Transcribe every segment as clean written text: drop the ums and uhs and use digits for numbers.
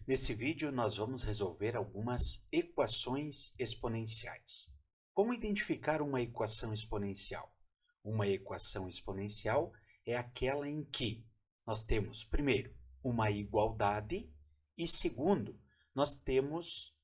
Nesse vídeo, nós vamos resolver algumas equações exponenciais. Como identificar uma equação exponencial? Uma equação exponencial é aquela em que nós temos, primeiro, uma igualdade e, segundo, nós temos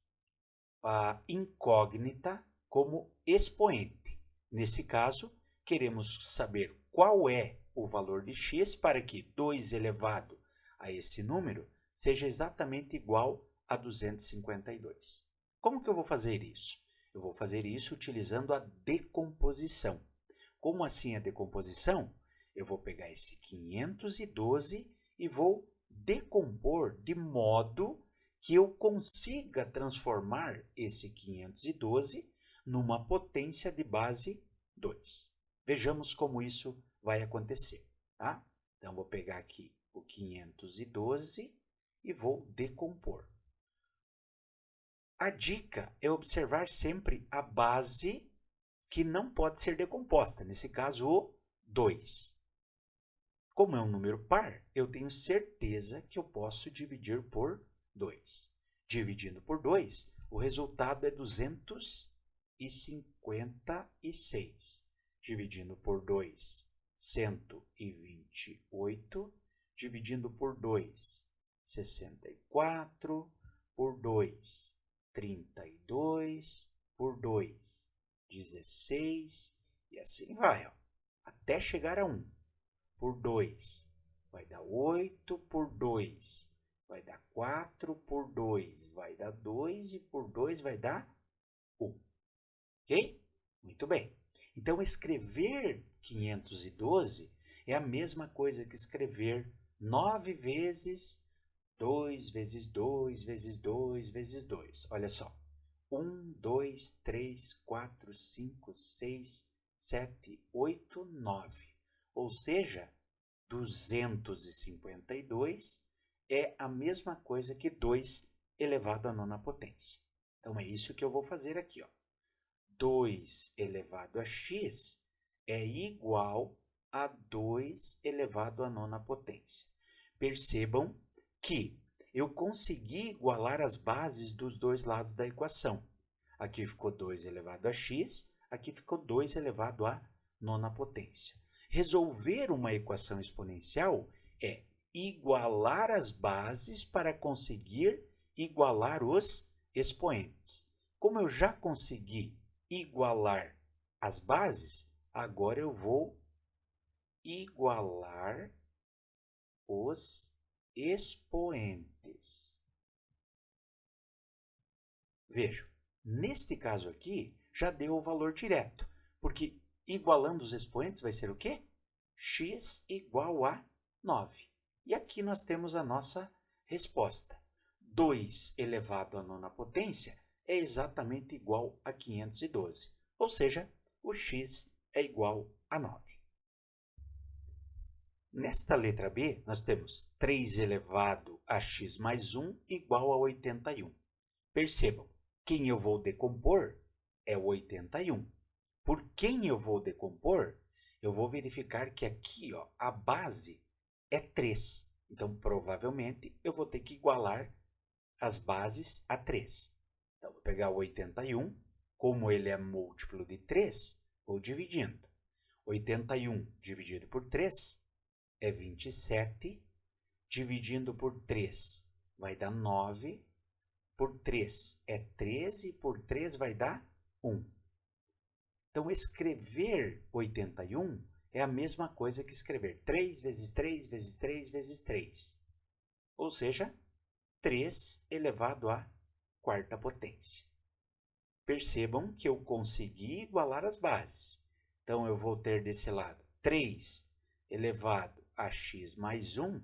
a incógnita como expoente. Nesse caso, queremos saber qual é o valor de x para que 2 elevado a esse número seja exatamente igual a 252. Como que eu vou fazer isso? Eu vou fazer isso utilizando a decomposição. Como assim a decomposição? Eu vou pegar esse 512 e vou decompor de modo que eu consiga transformar esse 512 numa potência de base 2. Vejamos como isso vai acontecer, tá? Então, vou pegar aqui o 512 e vou decompor. A dica é observar sempre a base que não pode ser decomposta, nesse caso o 2. Como é um número par, eu tenho certeza que eu posso dividir por 2. Dividindo por 2, o resultado é 256. Dividindo por 2, 128. Dividindo por 2, 64. Por 2, 32. Por 2, 16. E assim vai, ó, até chegar a 1. Por 2 vai dar 8. Por 2 vai dar 4. Por 2 vai dar 2. E por 2 vai dar 1. Ok? Muito bem. Então, escrever 512 é a mesma coisa que escrever 9 vezes 2 vezes 2 vezes 2 vezes 2. Olha só. 1, 2, 3, 4, 5, 6, 7, 8, 9. Ou seja, 252 é a mesma coisa que 2 elevado à nona potência. Então, é isso que eu vou fazer aqui, ó. 2 elevado a x é igual a 2 elevado à nona potência. Percebam que eu consegui igualar as bases dos dois lados da equação. Aqui ficou 2 elevado a x, aqui ficou 2 elevado à nona potência. Resolver uma equação exponencial é igualar as bases para conseguir igualar os expoentes. Como eu já consegui igualar as bases, agora eu vou igualar os expoentes. Vejam, neste caso aqui, já deu o valor direto, porque igualando os expoentes vai ser o quê? X igual a 9. E aqui nós temos a nossa resposta. 2 elevado à nona potência é exatamente igual a 512, ou seja, o x é igual a 9. Nesta letra B, nós temos 3 elevado a x mais 1 igual a 81. Percebam, quem eu vou decompor é o 81. Por quem eu vou decompor, eu vou verificar que aqui, ó, a base é 3. Então, provavelmente, eu vou ter que igualar as bases a 3. Então, vou pegar o 81, como ele é múltiplo de 3, vou dividindo. 81 dividido por 3 é 27, dividindo por 3 vai dar 9, por 3 é 13, por 3 vai dar 1. Então, escrever 81 é a mesma coisa que escrever 3 vezes 3 vezes 3 vezes 3. Ou seja, 3 elevado à quarta potência. Percebam que eu consegui igualar as bases. Então, eu vou ter desse lado 3 elevado a x mais 1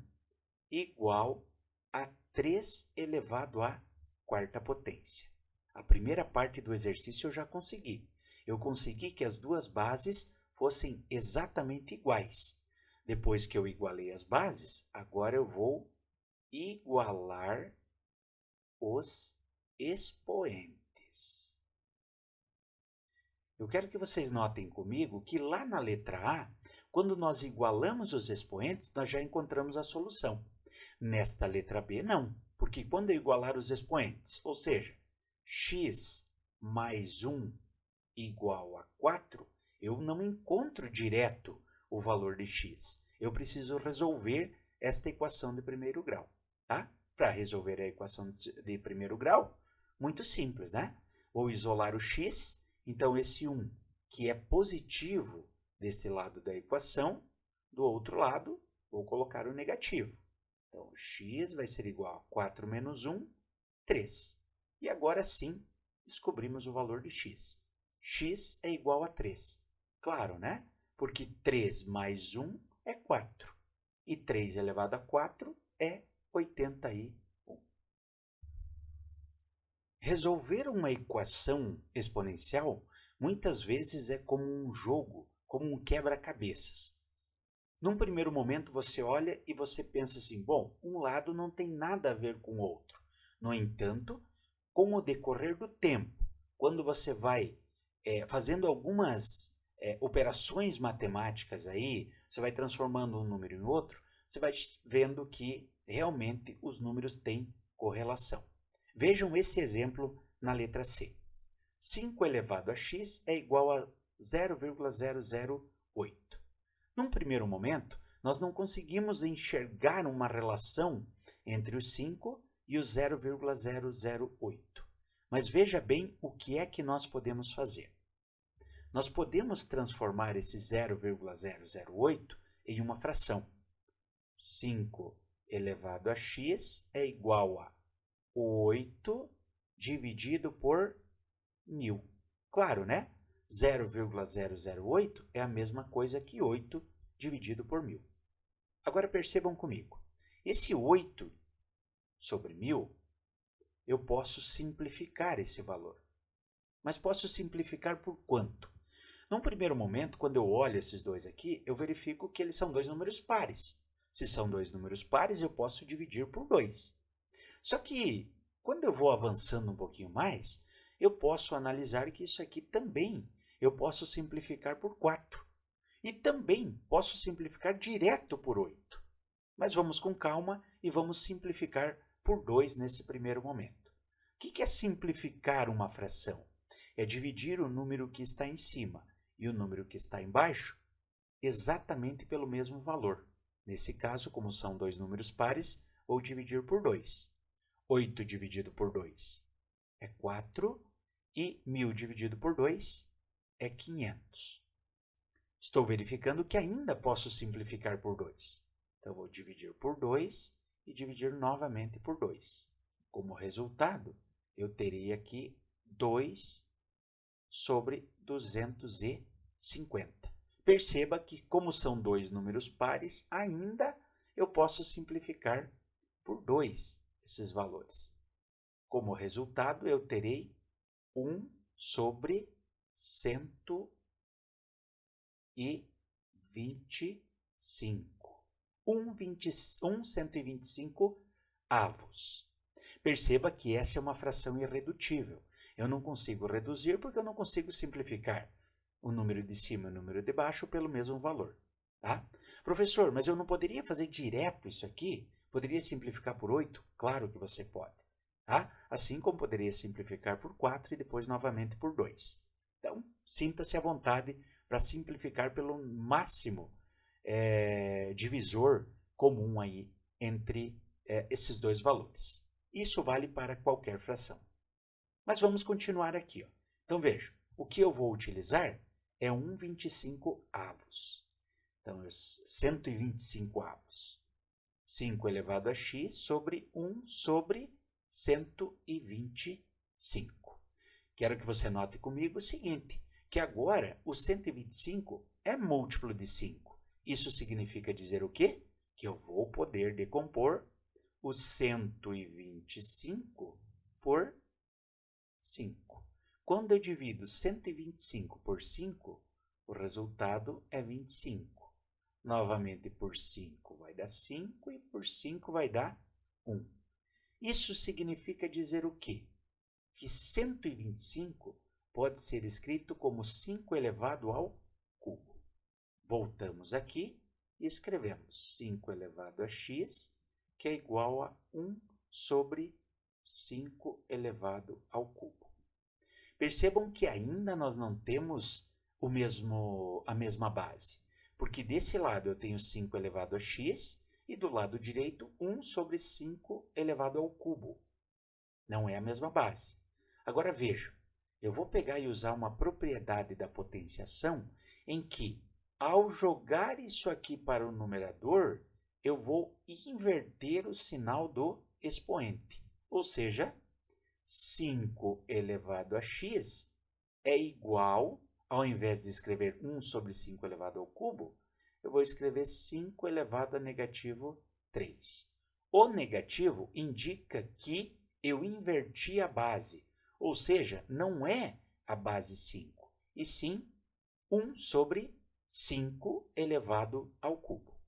igual a 3 elevado à quarta potência. A primeira parte do exercício eu já consegui. Eu consegui que as duas bases fossem exatamente iguais. Depois que eu igualei as bases, agora eu vou igualar os expoentes. Eu quero que vocês notem comigo que lá na letra A, quando nós igualamos os expoentes, nós já encontramos a solução. Nesta letra B, não. Porque quando eu igualar os expoentes, ou seja, x mais 1 igual a 4, eu não encontro direto o valor de x. Eu preciso resolver esta equação de primeiro grau. Tá? Para resolver a equação de primeiro grau, muito simples, né? Vou isolar o x, então esse 1, que é positivo deste lado da equação, do outro lado, vou colocar o negativo. Então, x vai ser igual a 4 menos 1, 3. E agora sim, descobrimos o valor de x. X é igual a 3. Claro, né? Porque 3 mais 1 é 4. E 3 elevado a 4 é 81. Resolver uma equação exponencial muitas vezes é como um jogo, como um quebra-cabeças. Num primeiro momento você olha e você pensa assim, bom, um lado não tem nada a ver com o outro. No entanto, com o decorrer do tempo, quando você vai fazendo algumas operações matemáticas aí, você vai transformando um número em outro, você vai vendo que realmente os números têm correlação. Vejam esse exemplo na letra C. 5 elevado a x é igual a 0,008. Num primeiro momento, nós não conseguimos enxergar uma relação entre o 5 e o 0,008. Mas veja bem o que é que nós podemos fazer. Nós podemos transformar esse 0,008 em uma fração. 5 elevado a x é igual a 8 dividido por 1000. Claro, né? 0,008 é a mesma coisa que 8 dividido por 1000. Agora percebam comigo. Esse 8 sobre 1000, eu posso simplificar esse valor. Mas posso simplificar por quanto? Num primeiro momento, quando eu olho esses dois aqui, eu verifico que eles são dois números pares. Se são dois números pares, eu posso dividir por 2. Só que, quando eu vou avançando um pouquinho mais, eu posso analisar que isso aqui também eu posso simplificar por 4. E também posso simplificar direto por 8. Mas vamos com calma e vamos simplificar por 2 nesse primeiro momento. O que é simplificar uma fração? É dividir o número que está em cima e o número que está embaixo exatamente pelo mesmo valor. Nesse caso, como são dois números pares, vou dividir por 2. 8 dividido por 2 é 4 e 1000 dividido por 2 é 500. Estou verificando que ainda posso simplificar por 2. Então, vou dividir por 2 e dividir novamente por 2. Como resultado, eu terei aqui 2 sobre 250. Perceba que, como são dois números pares, ainda eu posso simplificar por 2 esses valores. Como resultado, eu terei 1 sobre 125. 125 avos. Perceba que essa é uma fração irredutível. Eu não consigo reduzir porque eu não consigo simplificar o número de cima e o número de baixo pelo mesmo valor. Tá? Professor, mas eu não poderia fazer direto isso aqui? Poderia simplificar por 8? Claro que você pode. Tá? Assim como poderia simplificar por 4 e depois novamente por 2. Então, sinta-se à vontade para simplificar pelo máximo divisor comum aí entre esses dois valores. Isso vale para qualquer fração. Mas vamos continuar aqui. Ó. Então, veja, o que eu vou utilizar é 1,25 avos. Então, 125 avos. 5 elevado a x sobre 1 sobre 125. Quero que você note comigo o seguinte, que agora o 125 é múltiplo de 5. Isso significa dizer o quê? Que eu vou poder decompor o 125 por 5. Quando eu divido 125 por 5, o resultado é 25. Novamente por 5 vai dar 5 e por 5 vai dar 1. Isso significa dizer o quê? Que 125 pode ser escrito como 5 elevado ao cubo. Voltamos aqui e escrevemos 5 elevado a x, que é igual a 1 sobre 5 elevado ao cubo. Percebam que ainda nós não temos a mesma base, porque desse lado eu tenho 5 elevado a x e do lado direito 1 sobre 5 elevado ao cubo. Não é a mesma base. Agora vejam, eu vou pegar e usar uma propriedade da potenciação em que, ao jogar isso aqui para o numerador, eu vou inverter o sinal do expoente. Ou seja, 5 elevado a x é igual, ao invés de escrever 1 sobre 5 elevado ao cubo, eu vou escrever 5 elevado a negativo 3. O negativo indica que eu inverti a base, ou seja, não é a base 5, e sim 1 sobre 5 elevado ao cubo,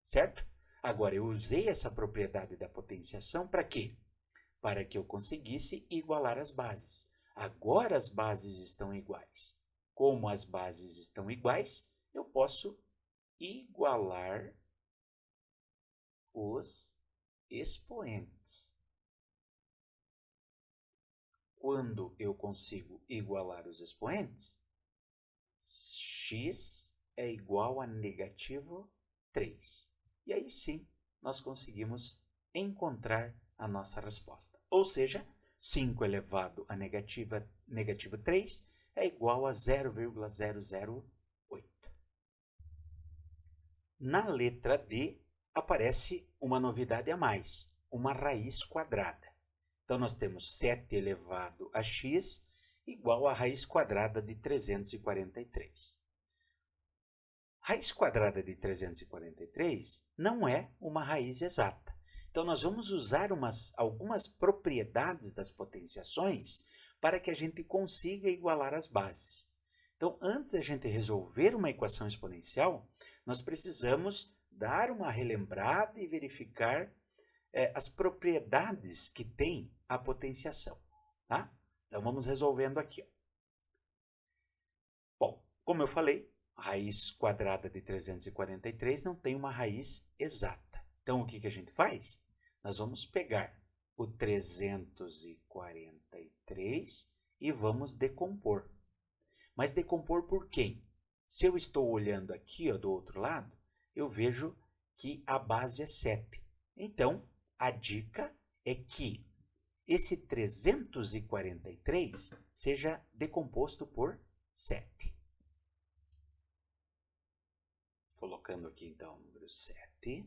certo? Agora, eu usei essa propriedade da potenciação para quê? Para que eu conseguisse igualar as bases. Agora as bases estão iguais. Como as bases estão iguais, eu posso igualar os expoentes. Quando eu consigo igualar os expoentes, x é igual a negativo 3. E aí sim, nós conseguimos encontrar a nossa resposta. Ou seja, 5 elevado a negativo 3 é igual a 0,008. Na letra D, aparece uma novidade a mais, uma raiz quadrada. Então, nós temos 7 elevado a x igual a raiz quadrada de 343. Raiz quadrada de 343 não é uma raiz exata. Então, nós vamos usar algumas propriedades das potenciações para que a gente consiga igualar as bases. Então, antes da gente resolver uma equação exponencial, nós precisamos dar uma relembrada e verificar as propriedades que tem a potenciação, tá? Então, vamos resolvendo aqui, ó. Bom, como eu falei, a raiz quadrada de 343 não tem uma raiz exata. Então, o que a gente faz? Nós vamos pegar o 343 e vamos decompor. Mas decompor por quem? Se eu estou olhando aqui, ó, do outro lado, eu vejo que a base é 7. Então, a dica é que esse 343 seja decomposto por 7. Colocando aqui, então, o número 7.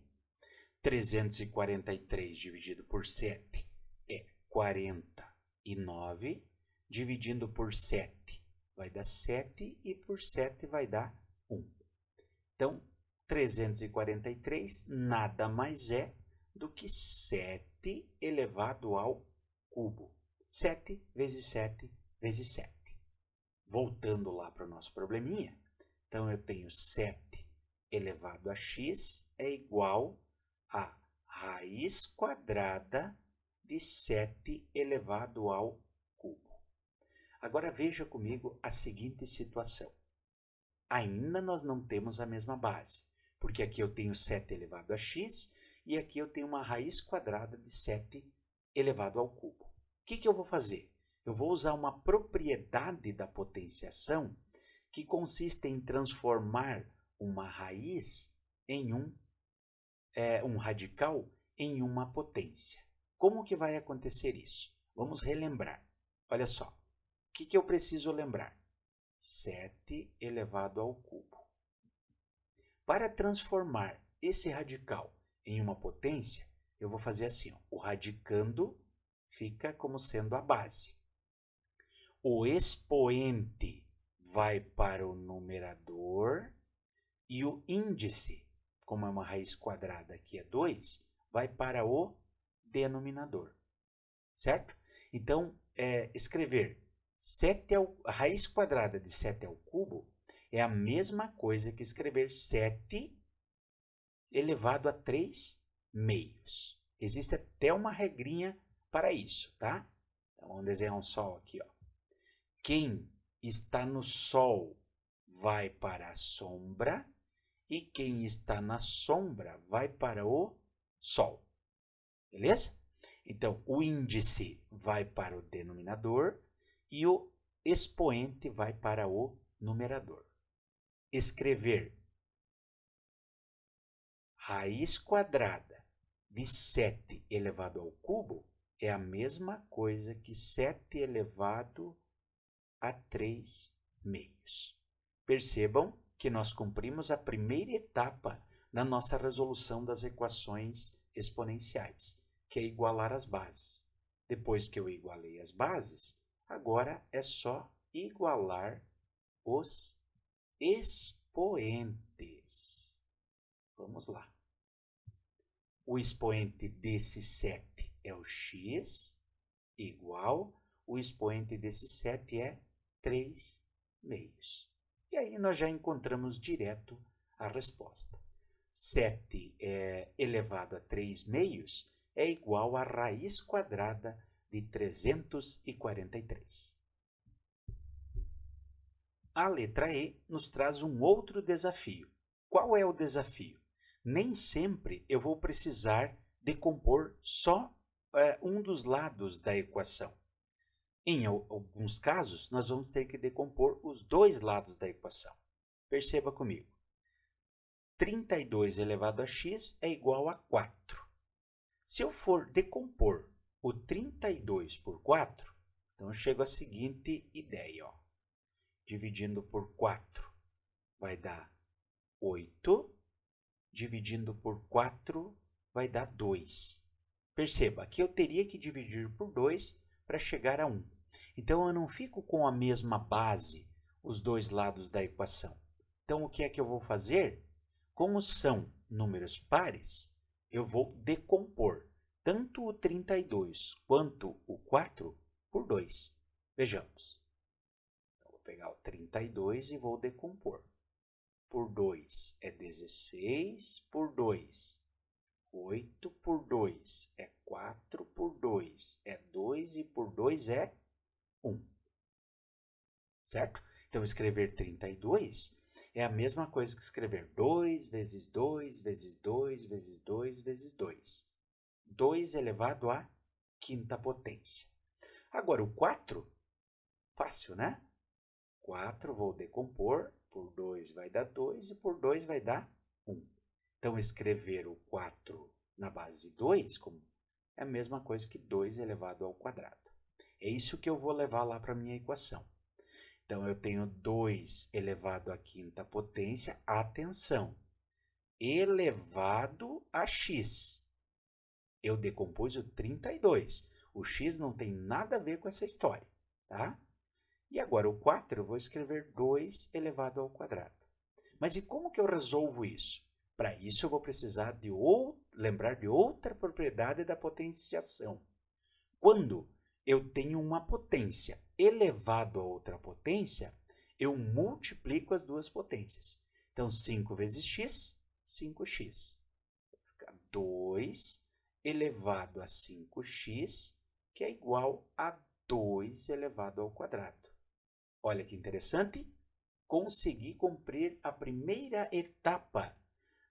343 dividido por 7 é 49. Dividindo por 7 vai dar 7 e por 7 vai dar 1. Então, 343 nada mais é do que 7 elevado ao cubo. 7 vezes 7 vezes 7. Voltando lá para o nosso probleminha, então eu tenho 7 elevado a x é igual a raiz quadrada de 7 elevado ao cubo. Agora veja comigo a seguinte situação. Ainda nós não temos a mesma base, porque aqui eu tenho 7 elevado a x e aqui eu tenho uma raiz quadrada de 7 elevado ao cubo. O que eu vou fazer? Eu vou usar uma propriedade da potenciação que consiste em transformar uma raiz em um radical em uma potência. Como que vai acontecer isso? Vamos relembrar. Olha só, o que eu preciso lembrar? 7 elevado ao cubo. Para transformar esse radical em uma potência, eu vou fazer assim, ó, o radicando fica como sendo a base. O expoente vai para o numerador e o índice, como é uma raiz quadrada aqui é 2, vai para o denominador, certo? Então, escrever a raiz quadrada de 7 ao cubo é a mesma coisa que escrever 7 elevado a 3 meios. Existe até uma regrinha para isso, tá? Então, vamos desenhar um sol aqui, ó. Quem está no sol vai para a sombra e quem está na sombra vai para o sol. Beleza? Então, o índice vai para o denominador e o expoente vai para o numerador. Escrever raiz quadrada de 7 elevado ao cubo é a mesma coisa que 7 elevado a 3 meios. Percebam que nós cumprimos a primeira etapa na nossa resolução das equações exponenciais, que é igualar as bases. Depois que eu igualei as bases, agora é só igualar os expoentes. Vamos lá. O expoente desse 7 é o x, igual, o expoente desse 7 é 3 meios. E aí nós já encontramos direto a resposta. 7 elevado a 3 meios é igual à raiz quadrada de 343. A letra E nos traz um outro desafio. Qual é o desafio? Nem sempre eu vou precisar decompor só um dos lados da equação. Em alguns casos, nós vamos ter que decompor os dois lados da equação. Perceba comigo. 32 elevado a x é igual a 4. Se eu for decompor o 32 por 4, então eu chego à seguinte ideia. Ó. Dividindo por 4 vai dar 8. Dividindo por 4 vai dar 2. Perceba, aqui eu teria que dividir por 2 para chegar a 1. Então, eu não fico com a mesma base os dois lados da equação. Então, o que é que eu vou fazer? Como são números pares, eu vou decompor tanto o 32 quanto o 4 por 2. Vejamos. Então, vou pegar o 32 e vou decompor. Por 2 é 16, por 2, 8 por 2 é 4, por 2 é 2 e por 2 é 1. Certo? Então, escrever 32 é a mesma coisa que escrever 2 vezes 2 vezes 2 vezes 2 vezes 2. 2 elevado à quinta potência. Agora, o 4, fácil, né? 4 vou decompor. Por 2 vai dar 2 e por 2 vai dar 1. Então, escrever o 4 na base 2 é a mesma coisa que 2 elevado ao quadrado. É isso que eu vou levar lá para a minha equação. Então, eu tenho 2 elevado à quinta potência, atenção, elevado a x. Eu decompus o 32. O x não tem nada a ver com essa história, tá? E agora, o 4, eu vou escrever 2 elevado ao quadrado. Mas e como que eu resolvo isso? Para isso, eu vou precisar lembrar de outra propriedade da potenciação. Quando eu tenho uma potência elevado a outra potência, eu multiplico as duas potências. Então, 5 vezes x, 5x. Vai ficar 2 elevado a 5x, que é igual a 2 elevado ao quadrado. Olha que interessante, consegui cumprir a primeira etapa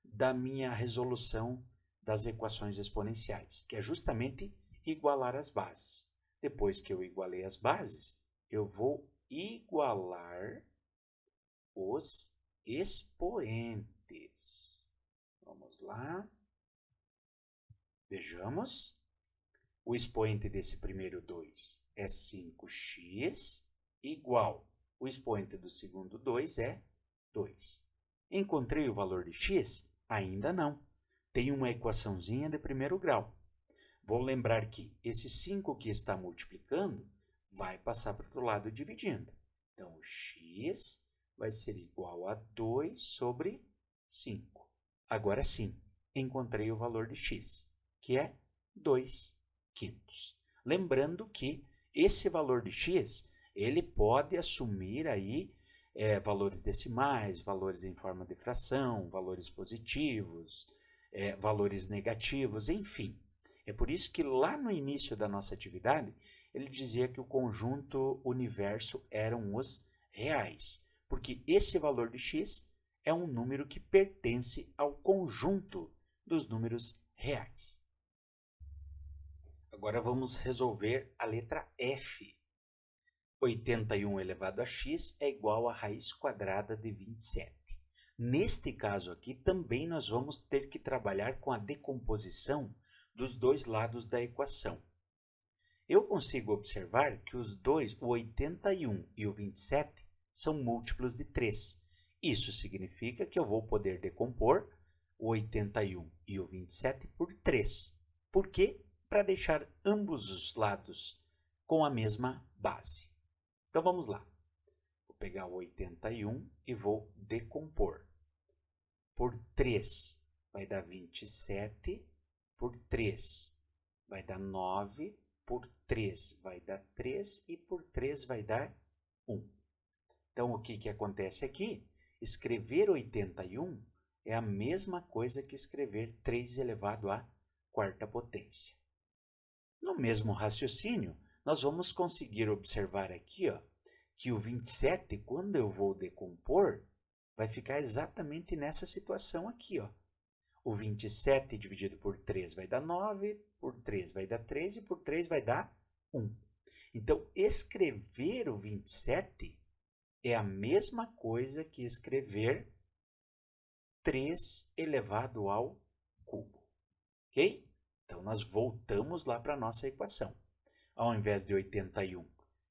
da minha resolução das equações exponenciais, que é justamente igualar as bases. Depois que eu igualei as bases, eu vou igualar os expoentes. Vamos lá. Vejamos. O expoente desse primeiro 2 é 5x, igual. O expoente do segundo 2 é 2. Encontrei o valor de x? Ainda não. Tem uma equaçãozinha de primeiro grau. Vou lembrar que esse 5 que está multiplicando vai passar para o outro lado dividindo. Então, o x vai ser igual a 2 sobre 5. Agora sim, encontrei o valor de x, que é 2/5. Lembrando que esse valor de x, ele pode assumir aí valores decimais, valores em forma de fração, valores positivos, valores negativos, enfim. É por isso que lá no início da nossa atividade, ele dizia que o conjunto universo eram os reais, porque esse valor de x é um número que pertence ao conjunto dos números reais. Agora vamos resolver a letra F. 81 elevado a x é igual à raiz quadrada de 27. Neste caso aqui, também nós vamos ter que trabalhar com a decomposição dos dois lados da equação. Eu consigo observar que os dois, o 81 e o 27, são múltiplos de 3. Isso significa que eu vou poder decompor o 81 e o 27 por 3. Por quê? Para deixar ambos os lados com a mesma base. Então vamos lá. Vou pegar o 81 e vou decompor. Por 3 vai dar 27, por 3 vai dar 9, por 3 vai dar 3 e por 3 vai dar 1. Então o que acontece aqui? Escrever 81 é a mesma coisa que escrever 3 elevado à quarta potência. No mesmo raciocínio, nós vamos conseguir observar aqui, ó, que o 27, quando eu vou decompor, vai ficar exatamente nessa situação aqui, ó. O 27 dividido por 3 vai dar 9, por 3 vai dar 3 e por 3 vai dar 1. Então, escrever o 27 é a mesma coisa que escrever 3 elevado ao cubo. Ok? Então, nós voltamos lá para a nossa equação. Ao invés de 81,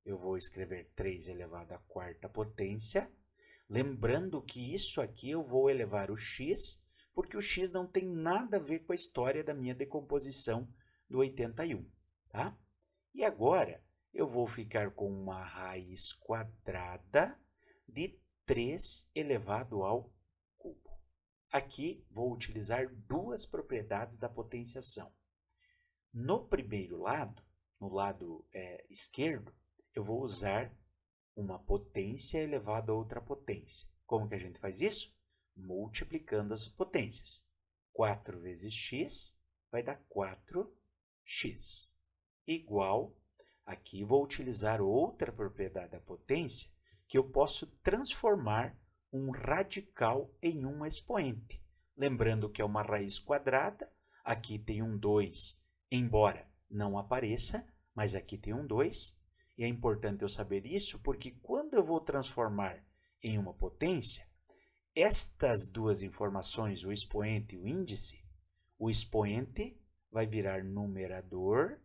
eu vou escrever 3 elevado à quarta potência. Lembrando que isso aqui eu vou elevar o x, porque o x não tem nada a ver com a história da minha decomposição do 81. Tá? E agora, eu vou ficar com uma raiz quadrada de 3 elevado ao cubo. Aqui, vou utilizar duas propriedades da potenciação. No primeiro lado, no lado esquerdo, eu vou usar uma potência elevada a outra potência. Como que a gente faz isso? Multiplicando as potências. 4 vezes x vai dar 4x. Igual, aqui vou utilizar outra propriedade da potência, que eu posso transformar um radical em um expoente. Lembrando que é uma raiz quadrada, aqui tem um 2, embora não apareça, mas aqui tem um 2. E é importante eu saber isso, porque quando eu vou transformar em uma potência, estas duas informações, o expoente e o expoente vai virar numerador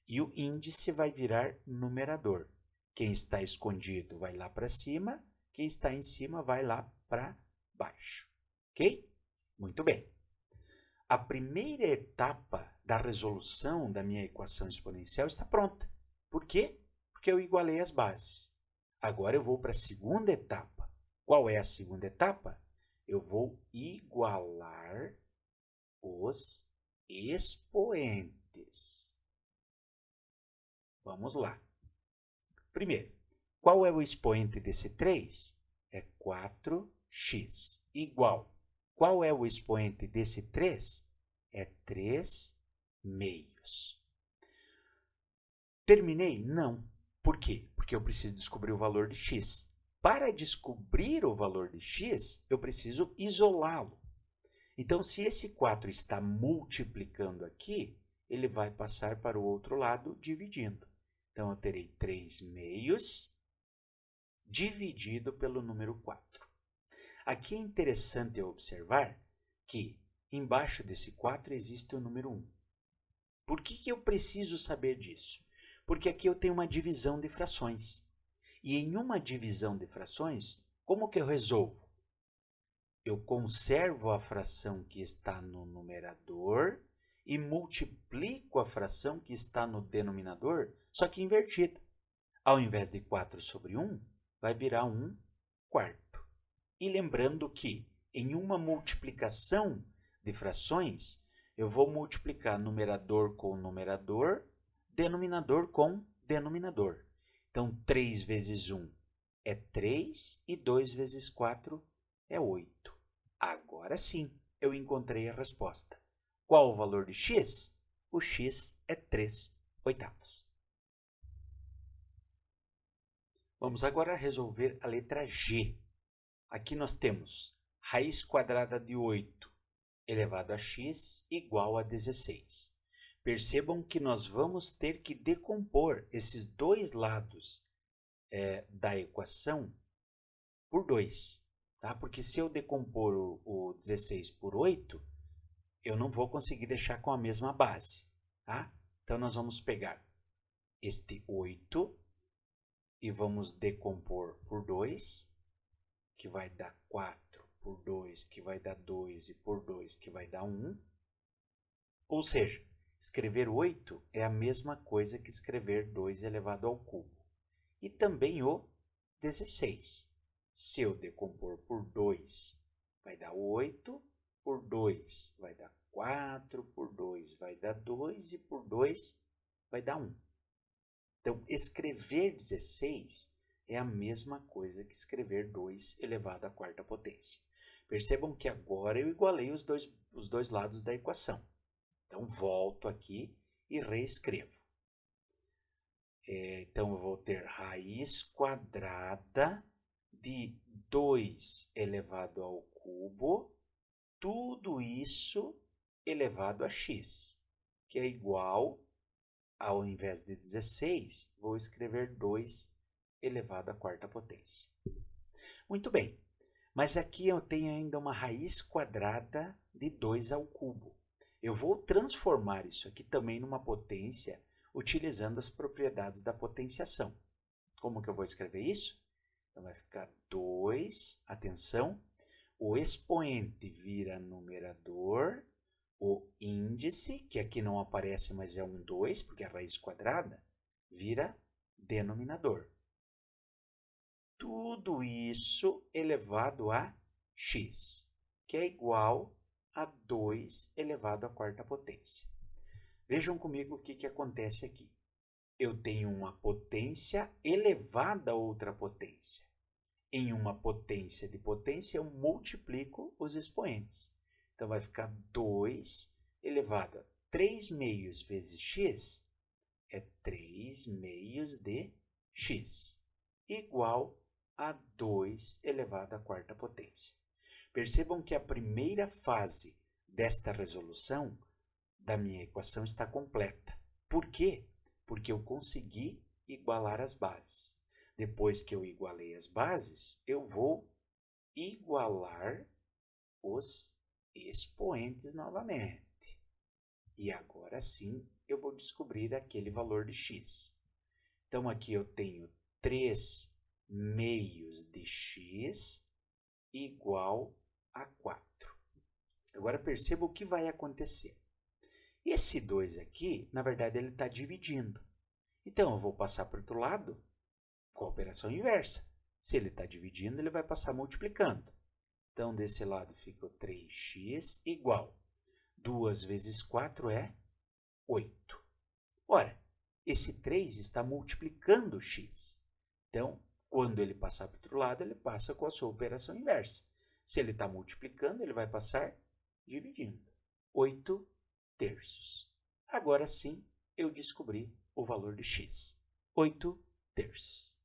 e o índice vai virar numerador. Quem está escondido vai lá para cima, quem está em cima vai lá para baixo. Ok? Muito bem. A primeira etapa da resolução da minha equação exponencial está pronta. Por quê? Porque eu igualei as bases. Agora eu vou para a segunda etapa. Qual é a segunda etapa? Eu vou igualar os expoentes. Vamos lá. Primeiro, qual é o expoente desse 3? É 4x. Igual. Qual é o expoente desse 3? É 3 meios. Terminei? Não. Por quê? Porque eu preciso descobrir o valor de x. Para descobrir o valor de x, eu preciso isolá-lo. Então, se esse 4 está multiplicando aqui, ele vai passar para o outro lado dividindo. Então, eu terei 3 meios dividido pelo número 4. Aqui é interessante eu observar que embaixo desse 4 existe o número 1. Por que eu preciso saber disso? Porque aqui eu tenho uma divisão de frações. E em uma divisão de frações, como que eu resolvo? Eu conservo a fração que está no numerador e multiplico a fração que está no denominador, só que invertida. Ao invés de 4 sobre 1, vai virar 1 quarto. E lembrando que em uma multiplicação de frações, eu vou multiplicar numerador com numerador, denominador com denominador. Então, 3 vezes 1 é 3 e 2 vezes 4 é 8. Agora sim, eu encontrei a resposta. Qual o valor de x? O x é 3/8. Vamos agora resolver a letra G. Aqui nós temos raiz quadrada de 8 elevado a x igual a 16. Percebam que nós vamos ter que decompor esses dois lados da equação por 2. Tá? Porque se eu decompor o 16 por 8, eu não vou conseguir deixar com a mesma base. Tá? Então, nós vamos pegar este 8 e vamos decompor por 2, que vai dar 4 por 2, que vai dar 2, e por 2, que vai dar 1. Ou seja, escrever 8 é a mesma coisa que escrever 2 elevado ao cubo. E também o 16. Se eu decompor por 2, vai dar 8, por 2 vai dar 4, por 2 vai dar 2 e por 2 vai dar 1. Então, escrever 16 é a mesma coisa que escrever 2 elevado à quarta potência. Percebam que agora eu igualei os dois lados da equação. Então, volto aqui e reescrevo. Então, eu vou ter raiz quadrada de 2 elevado ao cubo, tudo isso elevado a x, que é igual, ao invés de 16, vou escrever 2 elevado à quarta potência. Muito bem, mas aqui eu tenho ainda uma raiz quadrada de 2 ao cubo. Eu vou transformar isso aqui também numa potência, utilizando as propriedades da potenciação. Como que eu vou escrever isso? Então, vai ficar 2, atenção, o expoente vira numerador, o índice, que aqui não aparece, mas é um 2, porque é a raiz quadrada, vira denominador. Tudo isso elevado a x, que é igual a 2 elevado à quarta potência. Vejam comigo o que acontece aqui. Eu tenho uma potência elevada a outra potência. Em uma potência de potência, eu multiplico os expoentes. Então, vai ficar 2 elevado a 3 meios vezes x, é 3 meios de x, igual a 2 elevado à quarta potência. Percebam que a primeira fase desta resolução da minha equação está completa. Por quê? Porque eu consegui igualar as bases. Depois que eu igualei as bases, eu vou igualar os expoentes novamente. E agora sim, eu vou descobrir aquele valor de x. Então, aqui eu tenho 3 meios de x igual a 4. Agora, perceba o que vai acontecer. Esse 2 aqui, na verdade, ele está dividindo. Então, eu vou passar para o outro lado com a operação inversa. Se ele está dividindo, ele vai passar multiplicando. Então, desse lado fica o 3x igual. 2 vezes 4 é 8. Ora, esse 3 está multiplicando x. Então, quando ele passar para o outro lado, ele passa com a sua operação inversa. Se ele está multiplicando, ele vai passar dividindo. 8 terços. Agora sim, eu descobri o valor de x. 8 terços.